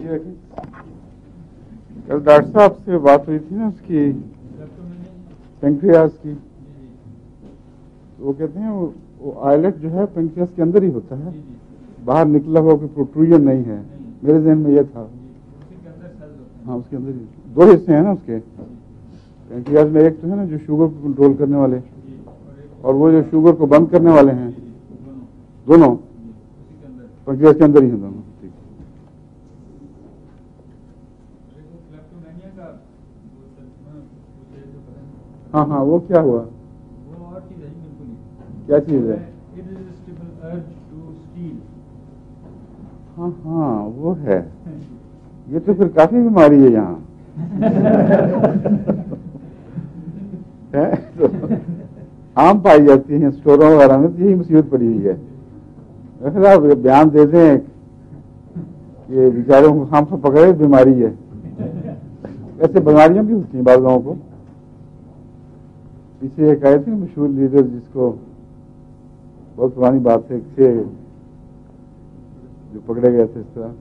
رکھیں. کل ڈاکٹر صاحب سے بات ہوئی تھی نا اس کی پینکریاس کی. وہ کہتے ہیں وہ آئلٹ جو ہے پینکریاس کے اندر ہی ہوتا ہے, باہر نکلا ہوا کوئی پروٹروژن نہیں ہے. میرے ذہن میں یہ تھا. ہاں اس کے اندر ہی دو حصے ہیں نا اس کے پینکریاس میں. ایک تو ہے نا جو شوگر کو کنٹرول کرنے والے, اور وہ جو شوگر کو بند کرنے والے ہیں, دونوں پینکریاس کے اندر ہی ہیں دونوں. ٹھیک. ہاں ہاں وہ کیا ہوا, کیا چیز ہے؟ ہاں ہاں وہ ہے. یہ تو پھر کافی بیماری ہے یہاں. عام پائی جاتی ہیں اسٹوروں وغیرہ میں, یہی مصیبت پڑی ہوئی ہے. آپ بیان دے دیں کہ بیچاروں کو خام سے پکڑے بیماری ہے. ایسے بیماریاں بھی ہوتی ہیں بعض لوگوں کو. پیچھے ایک آئے تھے مشہور لیڈر جس کو بہت پرانی بات ہے, جو پکڑے گئے تھے اس طرح.